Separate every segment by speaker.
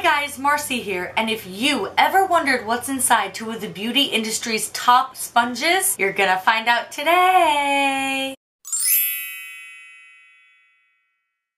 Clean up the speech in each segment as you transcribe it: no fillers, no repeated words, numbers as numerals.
Speaker 1: Hi guys, Marcy here, and if you ever wondered what's inside two of the beauty industry's top sponges, you're gonna find out today!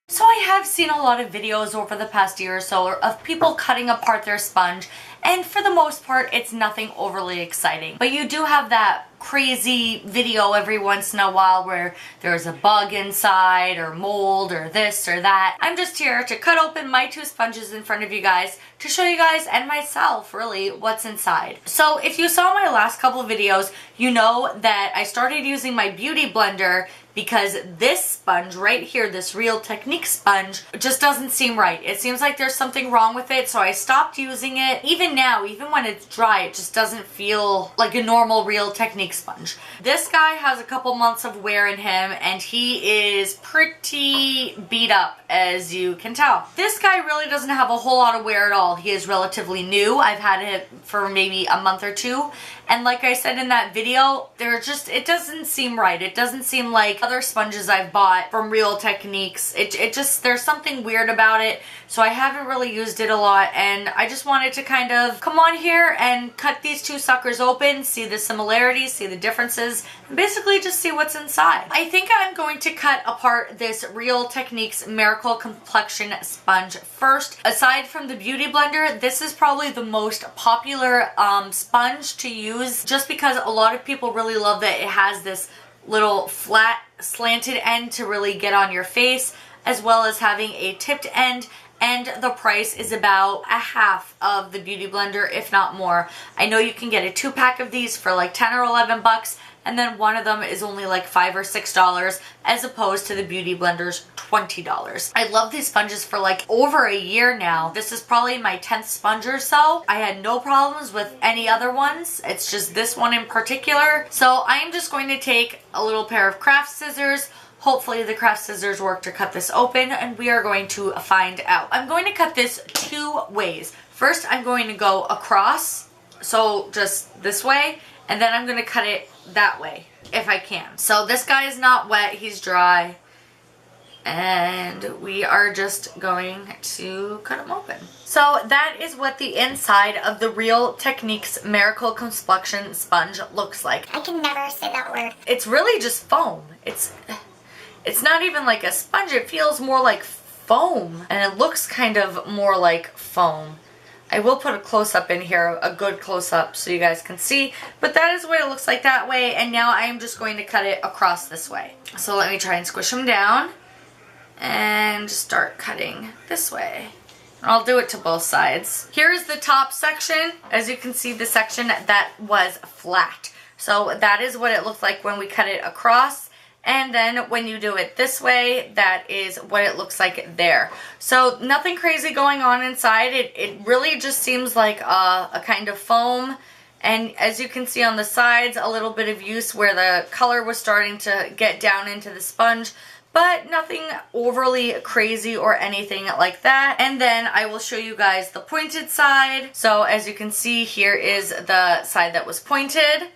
Speaker 1: So I have seen a lot of videos over the past year or so of people cutting apart their sponge, and for the most part it's nothing overly exciting. But you do have that crazy video every once in a while where there's a bug inside or mold or this or that. I'm just here to cut open my two sponges in front of you guys to show you guys and myself really what's inside. So if you saw my last couple of videos, you know that I started using my BeautyBlender because this sponge right here, this Real Technique sponge, just doesn't seem right. It seems like there's something wrong with it, so I stopped using it. Even now, even when it's dry, it just doesn't feel like a normal Real Technique sponge. This guy has a couple months of wear in him, and he is pretty beat up, as you can tell. This guy really doesn't have a whole lot of wear at all. He is relatively new. I've had it for maybe a month or two, and like I said in that video, it doesn't seem right. It doesn't seem like other sponges I've bought from Real Techniques. It just, there's something weird about it, so I haven't really used it a lot, and I just wanted to kind of come on here and cut these two suckers open, see the similarities, see the differences, and basically just see what's inside. I think I'm going to cut apart this Real Techniques Miracle Complexion sponge first. Aside from the BeautyBlender, this is probably the most popular sponge to use, just because a lot of people really love that it has this little flat slanted end to really get on your face, as well as having a tipped end, and the price is about a half of the BeautyBlender, if not more. I know you can get a 2-pack of these for like 10 or 11 bucks, and then one of them is only like $5 or $6 as opposed to the BeautyBlender's $20. I love these sponges for like over a year now. This is probably my 10th sponge or so. I had no problems with any other ones. It's just this one in particular. So I'm just going to take a little pair of craft scissors. Hopefully the craft scissors work to cut this open, and we are going to find out. I'm going to cut this two ways. First, I'm going to go across, so just this way, and then I'm going to cut it that way, if I can. So this guy is not wet, he's dry, and we are just going to cut him open. So that is what the inside of the Real Techniques Miracle Complexion sponge looks like.
Speaker 2: I can never say that word.
Speaker 1: It's really just foam. It's not even like a sponge, it feels more like foam, and it looks kind of more like foam. I will put a close-up in here, a good close-up, so you guys can see, but that is what it looks like that way, and now I am just going to cut it across this way. So let me try and squish them down, and start cutting this way. And I'll do it to both sides. Here is the top section. As you can see, the section that was flat. So that is what it looked like when we cut it across. And then when you do it this way, that is what it looks like there. So nothing crazy going on inside. It really just seems like a kind of foam. And as you can see on the sides, a little bit of use where the color was starting to get down into the sponge. But nothing overly crazy or anything like that. And then I will show you guys the pointed side. So as you can see, here is the side that was pointed.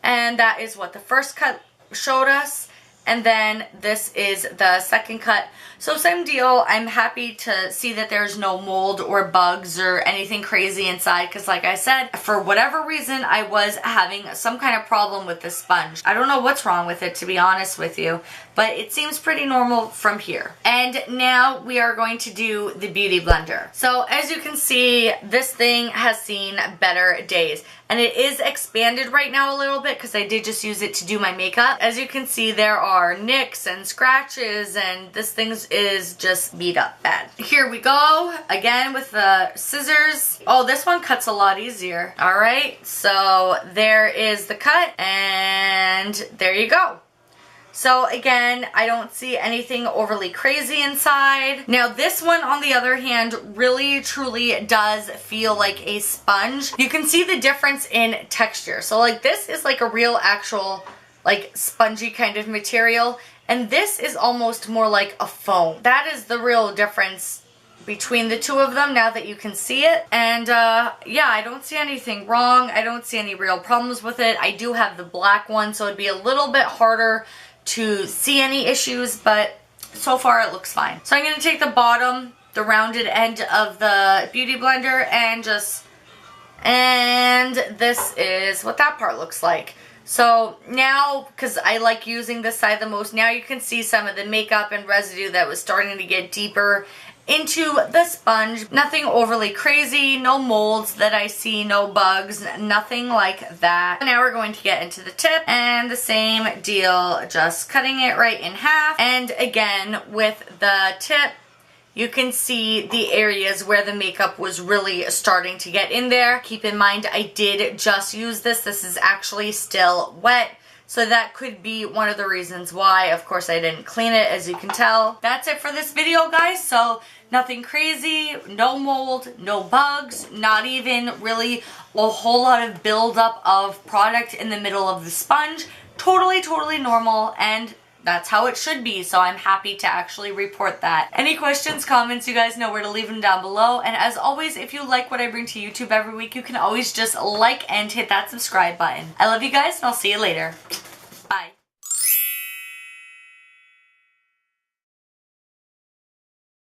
Speaker 1: And that is what the first cut showed us. And then this is the second cut. So same deal. I'm happy to see that there's no mold or bugs or anything crazy inside, because like I said, for whatever reason, I was having some kind of problem with this sponge. I don't know what's wrong with it, to be honest with you, but it seems pretty normal from here. And now we are going to do the BeautyBlender. So as you can see, this thing has seen better days. And it is expanded right now a little bit because I did just use it to do my makeup. As you can see, there are nicks and scratches, and this thing is just beat up bad. Here we go, again with the scissors. Oh, this one cuts a lot easier. All right, so there is the cut, and there you go. So again, I don't see anything overly crazy inside. Now this one, on the other hand, really truly does feel like a sponge. You can see the difference in texture. So like this is like a real actual like spongy kind of material, and this is almost more like a foam. That is the real difference between the two of them now that you can see it. And yeah, I don't see anything wrong. I don't see any real problems with it. I do have the black one, so it'd be a little bit harder to see any issues, but so far it looks fine. So I'm going to take the bottom the rounded end of the Beauty Blender and this is what that part looks like. So now, because I like using this side the most, now you can see some of the makeup and residue that was starting to get deeper into the sponge. Nothing overly crazy, no molds that I see, no bugs, nothing like that. Now we're going to get into the tip, and the same deal, just cutting it right in half. And again, with the tip, you can see the areas where the makeup was really starting to get in there. Keep in mind, I did just use this. This is actually still wet. So that could be one of the reasons why. Of course, I didn't clean it, as you can tell. That's it for this video, guys. So nothing crazy, no mold, no bugs, not even really a whole lot of buildup of product in the middle of the sponge. Totally, totally normal, and that's how it should be, so I'm happy to actually report that. Any questions, comments, you guys know where to leave them down below. And as always, if you like what I bring to YouTube every week, you can always just like and hit that subscribe button. I love you guys, and I'll see you later.